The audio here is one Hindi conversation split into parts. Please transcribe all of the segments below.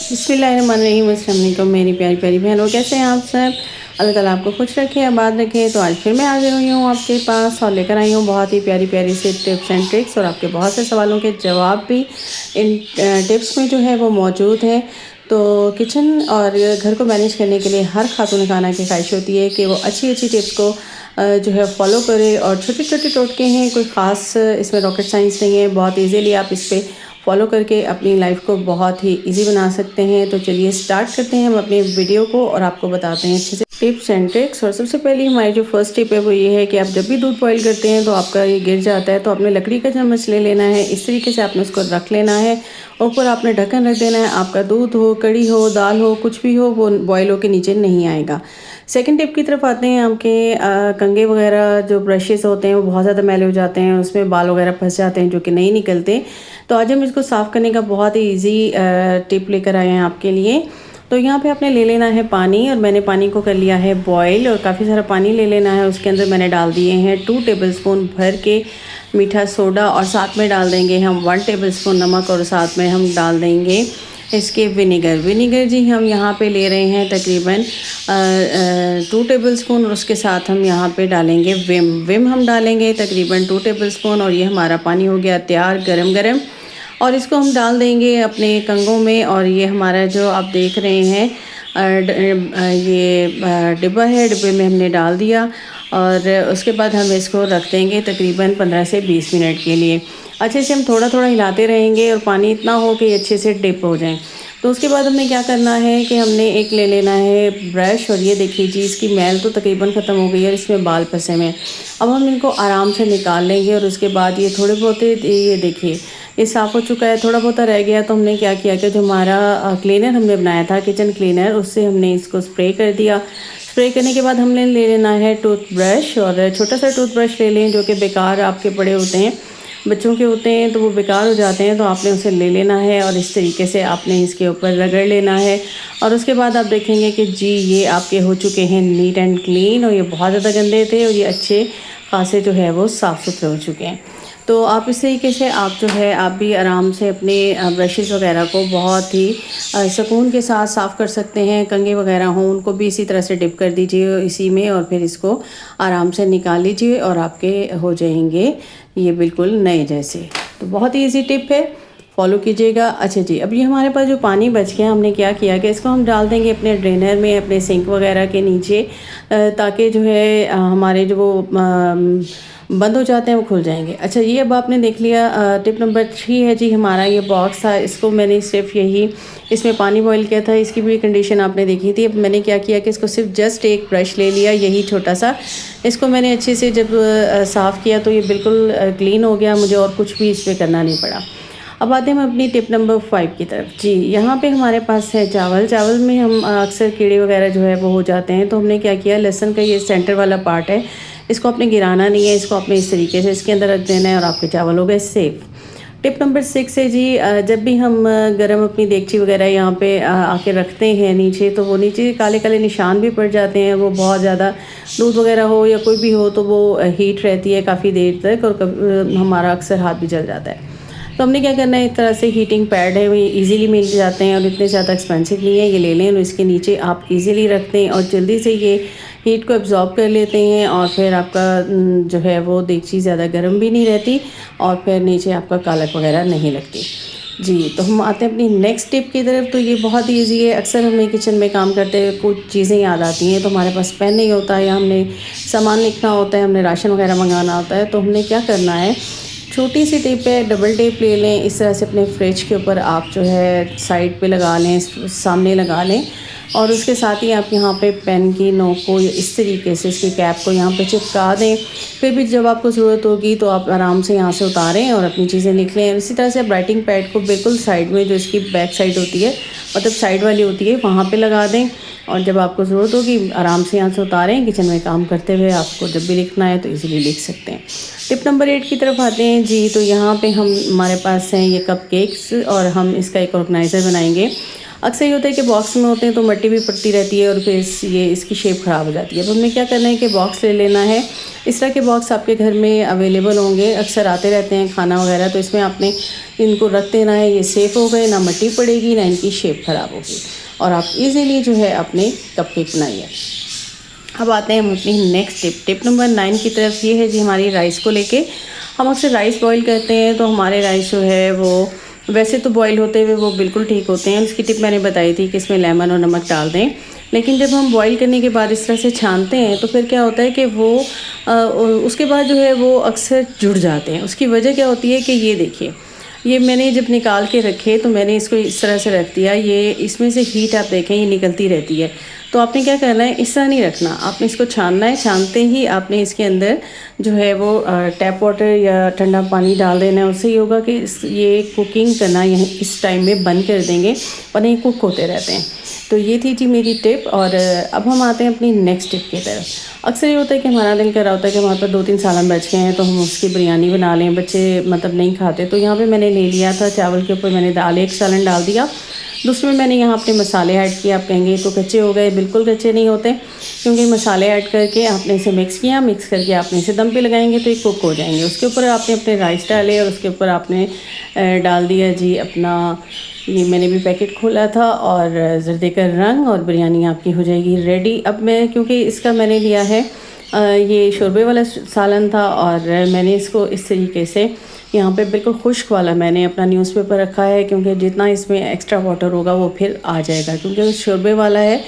बिस्मिल्लाहिर्रहमानिर्रहीम, अस्सलाम वालेकुम मेरी प्यारी प्यारी बहनों, कैसे हैं आप सब। अल्लाह ताला आपको खुश रखे, आबाद रखे। तो आज फिर मैं हाजिर हुई हूँ आपके पास और लेकर आई हूँ बहुत ही प्यारी प्यारी से टिप्स एंड ट्रिक्स, और आपके बहुत से सवालों के जवाब भी इन टिप्स में जो है वो मौजूद है। तो किचन और घर को मैनेज करने के लिए हर खातून खाना की ख्वाहिश होती है कि वो अच्छी अच्छी टिप्स को जो है फॉलो करे। और छोटे छोटे टोटके हैं, कोई ख़ास इसमें रॉकेट साइंस नहीं है, बहुत इजीली आप इस पर फॉलो करके अपनी लाइफ को बहुत ही इजी बना सकते हैं। तो चलिए स्टार्ट करते हैं हम अपने वीडियो को और आपको बताते हैं अच्छे से टिप्स एंड ट्रिक्स। और सबसे पहले हमारी जो फर्स्ट टिप है वो ये है कि आप जब भी दूध बॉईल करते हैं तो आपका ये गिर जाता है, तो आपने लकड़ी का चम्मच ले लेना है, इस तरीके से आपने उसको रख लेना है। ऊपर आपने ढक्कन रख देना है। आपका दूध हो, कड़ी हो, दाल हो, कुछ भी हो, वो बॉयल होकर नीचे नहीं आएगा। सेकंड टिप की तरफ आते हैं। आपके कंघे वगैरह जो ब्रशेस होते हैं वो बहुत ज़्यादा मैले हो जाते हैं, उसमें बाल वगैरह फंस जाते हैं जो कि नहीं निकलते। तो आज हम इसको साफ़ करने का बहुत ही इजी टिप लेकर आए हैं आपके लिए। तो यहाँ पे आपने ले लेना है पानी, और मैंने पानी को कर लिया है बॉयल, और काफ़ी सारा पानी ले लेना है। उसके अंदर मैंने डाल दिए हैं 2 टेबलस्पून भर के मीठा सोडा, और साथ में डाल देंगे हम 1 टेबलस्पून नमक, और साथ में हम डाल देंगे इसके विनेगर जी हम यहाँ पे ले रहे हैं तकरीबन 2 टेबलस्पून, और उसके साथ हम यहाँ पे डालेंगे विम हम डालेंगे तकरीबन 2 टेबलस्पून। और ये हमारा पानी हो गया तैयार गरम गरम, और इसको हम डाल देंगे अपने कंगों में। और ये हमारा जो आप देख रहे हैं ये डिब्बा है, डिब्बे में हमने डाल दिया, और उसके बाद हम इसको रख देंगे तकरीबन 15 से 20 मिनट के लिए। अच्छे से हम थोड़ा थोड़ा हिलाते रहेंगे, और पानी इतना हो कि अच्छे से डिप हो जाए। तो उसके बाद हमने क्या करना है कि हमने एक ले लेना है ब्रश, और ये देखिए जी इसकी मैल तो तकरीबन ख़त्म हो गई है और इसमें बाल फंसे हुए हैं। अब हम इनको आराम से निकाल लेंगे, और उसके बाद ये थोड़े बहुत ये देखिए ये साफ़ हो चुका है। थोड़ा बहुत रह गया तो हमने क्या किया कि जो हमारा क्लीनर हमने बनाया था, किचन क्लीनर, उससे हमने इसको स्प्रे कर दिया। स्प्रे करने के बाद हमने ले लेना है टूथब्रश, और छोटा सा टूथब्रश ले लें जो कि बेकार आपके पड़े होते हैं, बच्चों के होते हैं तो वो बेकार हो जाते हैं, तो आपने उसे ले लेना है और इस तरीके से आपने इसके ऊपर रगड़ लेना है। और उसके बाद आप देखेंगे कि जी ये आपके हो चुके हैं नीट एंड क्लीन, और ये बहुत ज़्यादा गंदे थे और ये अच्छे खासे जो है वो साफ़ सुथरे हो चुके हैं। तो आप इस तरीके से आप जो है आप भी आराम से अपने ब्रशेज़ वगैरह को बहुत ही सुकून के साथ साफ़ कर सकते हैं। कंघे वगैरह हों उनको भी इसी तरह से डिप कर दीजिए इसी में, और फिर इसको आराम से निकाल लीजिए और आपके हो जाएंगे ये बिल्कुल नए जैसे। तो बहुत ही ईजी टिप है, फॉलो कीजिएगा। अच्छा जी, अब ये हमारे पास जो पानी बच गया, हमने क्या किया कि इसको हम डाल देंगे अपने ड्रेनर में, अपने सिंक वगैरह के नीचे, ताकि जो है हमारे जो वो बंद हो जाते हैं वो खुल जाएंगे। अच्छा, ये अब आपने देख लिया। टिप नंबर 3 है जी हमारा ये बॉक्स था, इसको मैंने सिर्फ यही इसमें पानी बॉईल किया था, इसकी भी कंडीशन आपने देखी थी। अब मैंने क्या किया कि इसको सिर्फ जस्ट एक ब्रश ले लिया, यही छोटा सा, इसको मैंने अच्छे से जब साफ़ किया तो ये बिल्कुल क्लीन हो गया, मुझे और कुछ भी इस पर करना नहीं पड़ा। अब आते हैं हम अपनी टिप नंबर 5 की तरफ। जी, यहाँ पे हमारे पास है चावल में हम अक्सर कीड़े वगैरह जो है वो हो जाते हैं, तो हमने क्या किया, लहसुन का ये सेंटर वाला पार्ट है, इसको आपने गिराना नहीं है, इसको आपने इस तरीके से इसके अंदर रख देना है और आपके चावल हो गए सेफ़। टिप नंबर 6 है जी, जब भी हम गरम अपनी देगची वगैरह यहाँ पे आके रखते हैं नीचे, तो वो नीचे काले काले निशान भी पड़ जाते हैं। वो बहुत ज़्यादा दूध वगैरह हो या कोई भी हो तो वो हीट रहती है काफ़ी देर तक, और हमारा अक्सर हाथ भी जल जाता है। तो हमने क्या करना है, एक तरह से हीटिंग पैड है, वो इजीली मिल जाते हैं और इतने ज़्यादा एक्सपेंसिव नहीं है, ये ले लें और इसके नीचे आप इजीली रखते हैं और जल्दी से ये हीट को एब्जॉर्ब कर लेते हैं। और फिर आपका जो है वो देगची ज़्यादा गर्म भी नहीं रहती, और फिर नीचे आपका कालक वगैरह नहीं लगती। जी, तो हम आते हैं अपनी नेक्स्ट टिप की तरफ। तो ये बहुत ही ईजी है। अक्सर हमें किचन में काम करते हुए कुछ चीज़ें याद आती हैं, तो हमारे पास पेन नहीं होता है, या हमने सामान लिखना होता है, हमने राशन वगैरह मंगाना होता है, तो हमने क्या करना है, छोटी सी टेप है, डबल टेप ले लें, इस तरह से अपने फ्रिज के ऊपर आप जो है साइड पे लगा लें, सामने लगा लें, और उसके साथ ही आप यहाँ पे पेन की नोक को इस तरीके से इसकी कैप को यहाँ पे चिपका दें। फिर भी जब आपको ज़रूरत होगी तो आप आराम से यहाँ से उतारें और अपनी चीज़ें लिख लें। इसी तरह से आप राइटिंग पैड को बिल्कुल साइड में, जो इसकी बैक साइड होती है, मतलब साइड वाली होती है, वहाँ पर लगा दें, और जब आपको ज़रूरत होगी आराम से यहाँ से उतारें। किचन में काम करते हुए आपको जब भी लिखना है तो इजीली लिख सकते हैं। टिप नंबर 8 की तरफ आते हैं जी। तो यहाँ पे हमारे पास हैं ये कपकेक्स, और हम इसका एक ऑर्गेनाइज़र बनाएंगे। अक्सर ये होता है कि बॉक्स में होते हैं तो मिट्टी भी पड़ती रहती है और फिर ये इसकी शेप ख़राब हो जाती है। अब हमें क्या करना है कि बॉक्स ले लेना है। इस तरह के बॉक्स आपके घर में अवेलेबल होंगे, अक्सर आते रहते हैं खाना वगैरह, तो इसमें आपने इनको रख देना है। ये सेफ़ हो गए, ना मिट्टी पड़ेगी ना इनकी शेप ख़राब होगी और आप इजीली जो है अपने कपकेक बनाइए। अब आते हैं हम अपनी नेक्स्ट टिप नंबर 9 की तरफ। ये है जी हमारी राइस को लेके। हम अक्सर राइस बॉईल करते हैं तो हमारे राइस जो है वो वैसे तो बॉईल होते हुए वो बिल्कुल ठीक होते हैं। उसकी टिप मैंने बताई थी कि इसमें लेमन और नमक डाल दें, लेकिन जब हम बॉईल करने के बाद इस तरह से छानते हैं तो फिर क्या होता है कि वो उसके बाद जो है वो अक्सर जुड़ जाते हैं। उसकी वजह क्या होती है कि ये देखिए, ये मैंने जब निकाल के रखे तो मैंने इसको इस तरह से रख दिया। ये इसमें से हीट आप देखें ये निकलती रहती है। तो आपने क्या करना है, इस तरह नहीं रखना, आपने इसको छानना है। छानते ही आपने इसके अंदर जो है वो टैप वाटर या ठंडा पानी डाल देना है। उससे ये होगा कि ये कुकिंग करना यहीं इस टाइम में बंद कर देंगे वरना ये कुक होते रहते हैं। तो ये थी जी मेरी टिप। और अब हम आते हैं अपनी नेक्स्ट टिप की तरफ। अक्सर ये होता है कि हमारा दिल कर रहा होता है कि हमारे पास 2-3 सालन बच गए हैं तो हम उसकी बिरयानी बना लें, बच्चे मतलब नहीं खाते। तो यहाँ पे मैंने ले लिया था चावल के ऊपर मैंने दाल 1 सालन डाल दिया, दूसरे में मैंने यहाँ अपने मसाले ऐड किए। आप कहेंगे तो कच्चे हो गए, बिल्कुल कच्चे नहीं होते, क्योंकि मसाले ऐड करके आपने इसे मिक्स किया, मिक्स करके आपने इसे दम पे लगाएंगे तो ये कुक हो जाएंगे। उसके ऊपर आपने अपने राइस डाले और उसके ऊपर आपने डाल दिया जी अपना, ये मैंने भी पैकेट खोला था, और ज़र्दे का रंग, और बिरयानी आपकी हो जाएगी रेडी। अब मैं क्योंकि इसका मैंने लिया है ये शोरबे वाला सालन था और मैंने इसको इस तरीके से यहाँ पे बिल्कुल खुश्क वाला मैंने अपना न्यूज़पेपर रखा है, क्योंकि जितना इसमें एक्स्ट्रा वाटर होगा वो फिर आ जाएगा, क्योंकि शोरबे वाला है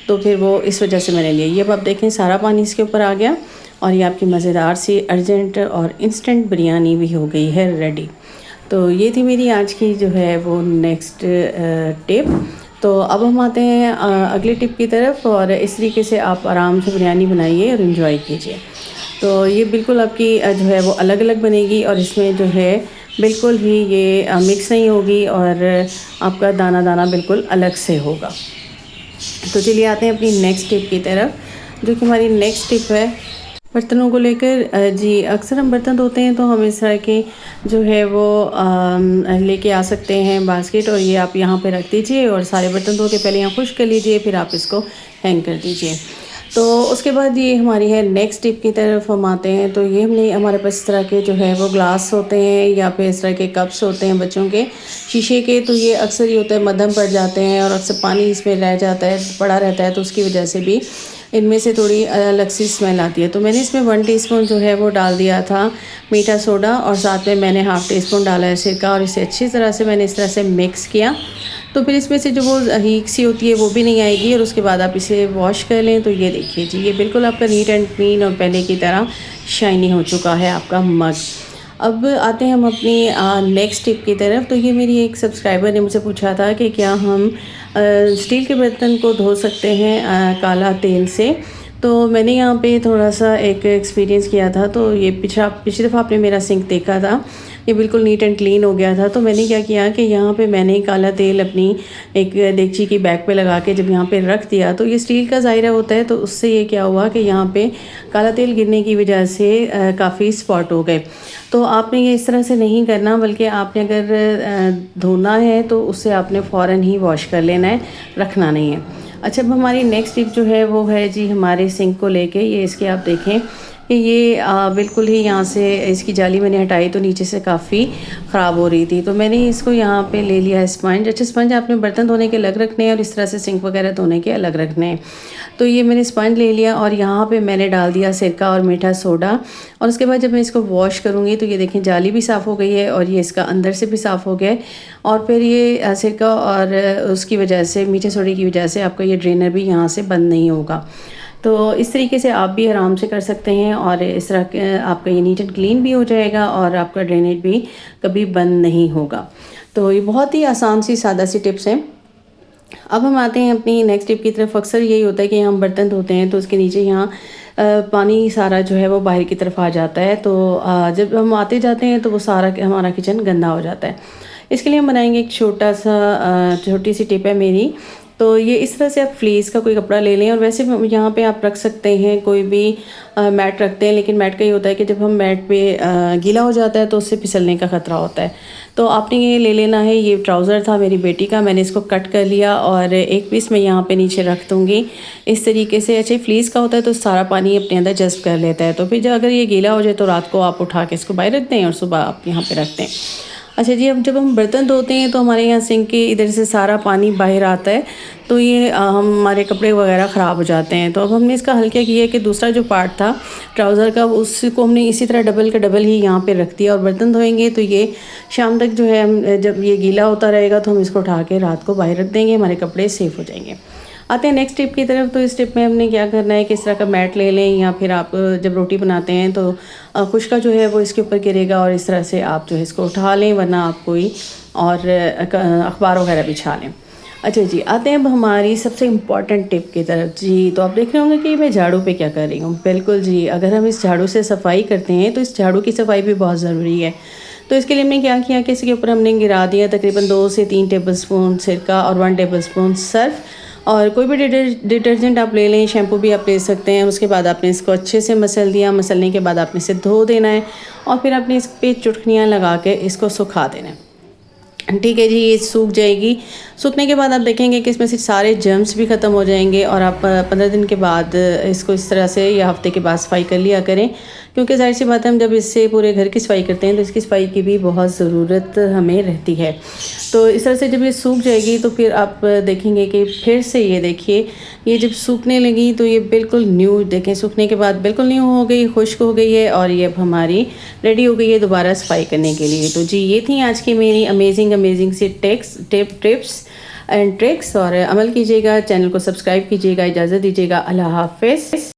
तो फिर वो इस वजह से मैंने लिया। ये अब आप देखें सारा पानी इसके ऊपर आ गया और ये आपकी मज़ेदार सी अर्जेंट और इंस्टेंट बिरयानी भी हो गई है रेडी। तो ये थी मेरी आज की जो है वो नेक्स्ट टिप। तो अब हम आते हैं अगली टिप की तरफ, और इस तरीके से आप आराम से बिरयानी बनाइए और इन्जॉय कीजिए। तो ये बिल्कुल आपकी जो है वो अलग अलग बनेगी और इसमें जो है बिल्कुल ही ये मिक्स नहीं होगी और आपका दाना दाना बिल्कुल अलग से होगा। तो चलिए आते हैं अपनी नेक्स्ट टिप की तरफ, जो कि हमारी नेक्स्ट टिप है बर्तनों को लेकर। जी अक्सर हम बर्तन धोते हैं तो हम इस तरह के जो है वो लेके आ सकते हैं बास्केट, और ये आप यहाँ पे रख दीजिए और सारे बर्तन धो के पहले यहाँ खुश कर लीजिए, फिर आप इसको हैंग कर दीजिए। तो उसके बाद ये हमारी है नेक्स्ट टिप की तरफ हम आते हैं। तो ये हमने हमारे पास इस तरह के जो है वो ग्लास होते हैं या फिर इस तरह के कप्स होते हैं बच्चों के शीशे के। तो ये अक्सर ये होता है मध्यम पड़ जाते हैं और अक्सर पानी इसमें रह जाता है, पड़ा रहता है, तो उसकी वजह से भी इनमें से थोड़ी अलग सी स्मेल आती है। तो मैंने इसमें 1 टीस्पून जो है वो डाल दिया था मीठा सोडा, और साथ में मैंने ½ टीस्पून डाला है सिरका, और इसे अच्छी तरह से मैंने इस तरह से मिक्स किया। तो फिर इसमें से जो वो हीक सी होती है वो भी नहीं आएगी, और उसके बाद आप इसे वॉश कर लें। तो ये देखिए जी, ये बिल्कुल आपका नीट एंड क्लीन और पहले की तरह शाइनी हो चुका है आपका मग। अब आते हैं हम अपनी नेक्स्ट टिप की तरफ। तो ये मेरी एक सब्सक्राइबर ने मुझे पूछा था कि क्या हम स्टील के बर्तन को धो सकते हैं काला तेल से। तो मैंने यहाँ पे थोड़ा सा एक एक्सपीरियंस किया था। तो ये पिछली दफ़ा आपने मेरा सिंक देखा था, ये बिल्कुल नीट एंड क्लीन हो गया था। तो मैंने क्या किया कि यहाँ पे मैंने काला तेल अपनी एक देगची की बैग पे लगा के जब यहाँ पे रख दिया, तो ये स्टील का ज़ायरा होता है, तो उससे ये क्या हुआ कि यहाँ पे काला तेल गिरने की वजह से काफ़ी स्पॉट हो गए। तो आपने ये इस तरह से नहीं करना, बल्कि आपने अगर धोना है तो उससे आपने फ़ौरन ही वॉश कर लेना है, रखना नहीं है। अच्छा, अब हमारी नेक्स्ट टिप जो है वो है जी हमारे सिंक को लेके। ये इसके आप देखें कि ये बिल्कुल ही यहाँ से इसकी जाली मैंने हटाई तो नीचे से काफ़ी ख़राब हो रही थी। तो मैंने इसको यहाँ पे ले लिया स्पंज। अच्छा, स्पंज आपने बर्तन धोने के अलग रखने हैं और इस तरह से सिंक वगैरह धोने के अलग रखने हैं। तो ये मैंने स्पंज ले लिया और यहाँ पे मैंने डाल दिया सिरका और मीठा सोडा, और उसके बाद जब मैं इसको वॉश करूँगी तो ये देखें जाली भी साफ़ हो गई है और ये इसका अंदर से भी साफ़ हो गया है। और फिर ये सिरका और उसकी वजह से, मीठे सोडे की वजह से आपका ये ड्रेनर भी यहाँ से बंद नहीं होगा। तो इस तरीके से आप भी आराम से कर सकते हैं और इस तरह आपका ये नीट एंड क्लीन भी हो जाएगा और आपका ड्रेनेज भी कभी बंद नहीं होगा। तो ये बहुत ही आसान सी सादा सी टिप्स हैं। अब हम आते हैं अपनी नेक्स्ट टिप की तरफ। अक्सर यही होता है कि हम बर्तन धोते हैं तो उसके नीचे यहाँ पानी सारा जो है वो बाहर की तरफ आ जाता है। तो जब हम आते जाते हैं तो वो सारा हमारा किचन गंदा हो जाता है। इसके लिए हम बनाएंगे एक छोटी सी टिप है मेरी। तो ये इस तरह से आप फ्लीस का कोई कपड़ा ले लें, और वैसे यहाँ पे आप रख सकते हैं कोई भी मैट रखते हैं, लेकिन मैट का ये होता है कि जब हम मैट पे गीला हो जाता है तो उससे फिसलने का ख़तरा होता है। तो आपने ये ले लेना है। ये ट्राउज़र था मेरी बेटी का, मैंने इसको कट कर लिया और एक पीस मैं यहाँ पे नीचे रख दूँगी इस तरीके से। अच्छा, फ्लीस का होता है तो सारा पानी अपने अंदर जज़्ब कर लेता है, तो फिर जब अगर ये गीला हो जाए तो रात को आप उठा के इसको बाहर रख दें और सुबह आप यहाँ पे रख दें। अच्छा जी, अब जब हम बर्तन धोते हैं तो हमारे यहाँ सिंक के इधर से सारा पानी बाहर आता है, तो ये हमारे कपड़े वगैरह ख़राब हो जाते हैं। तो अब हमने इसका हल क्या किया कि दूसरा जो पार्ट था ट्राउज़र का, उसको हमने इसी तरह डबल का डबल ही यहाँ पे रख दिया और बर्तन धोएंगे तो ये शाम तक जो है, हम जब ये गीला होता रहेगा तो हम इसको उठा के रात को बाहर रख देंगे, हमारे कपड़े सेफ़ हो जाएंगे। आते हैं नेक्स्ट टिप की तरफ। तो इस टिप में हमने क्या करना है कि इस तरह का मैट ले लें, या फिर आप जब रोटी बनाते हैं तो खुश्का जो है वो इसके ऊपर गिरेगा और इस तरह से आप जो है इसको उठा लें, वरना आप कोई और अखबार वगैरह बिछा लें। अच्छा जी, आते हैं अब हमारी सबसे इम्पॉर्टेंट टिप की तरफ। जी, तो आप देख रहे होंगे कि मैं झाड़ू पे क्या कर रही हूँ। बिल्कुल जी, अगर हम इस झाड़ू से सफाई करते हैं तो इस झाड़ू की सफाई भी बहुत ज़रूरी है। तो इसके लिए हमने क्या किया कि इसके ऊपर हमने गिरा दिया तकरीबन 2 से 3 टेबलस्पून सिरका और 1 टेबलस्पून सर्फ़, और कोई भी डिटर्जेंट आप ले लें, शैम्पू भी आप ले सकते हैं। उसके बाद आपने इसको अच्छे से मसल दिया, मसलने के बाद आपने इसे धो देना है और फिर आपने इस पे चुटकियाँ लगा के इसको सुखा देना है। ठीक है जी, ये सूख जाएगी। सूखने के बाद आप देखेंगे कि इसमें से सारे जर्म्स भी ख़त्म हो जाएंगे और आप 15 दिन के बाद इसको इस तरह से या हफ्ते के बाद सफाई कर लिया करें, क्योंकि ज़ाहिर सी बात है हम जब इससे पूरे घर की सफाई करते हैं तो इसकी सफाई की भी बहुत ज़रूरत हमें रहती है। तो इस तरह से जब ये सूख जाएगी तो फिर आप देखेंगे कि फिर से ये देखिए, ये जब सूखने लगी तो ये बिल्कुल न्यू, देखें सूखने के बाद बिल्कुल न्यू हो गई, खुश्क हो गई है और ये अब हमारी रेडी हो गई है दोबारा सफाई करने के लिए। तो जी, ये थी आज की मेरी अमेजिंग सी टिप्स एंड ट्रिक्स, और अमल कीजिएगा, चैनल को सब्सक्राइब कीजिएगा। इजाज़त दीजिएगा, अल्लाह हाफ़िज़।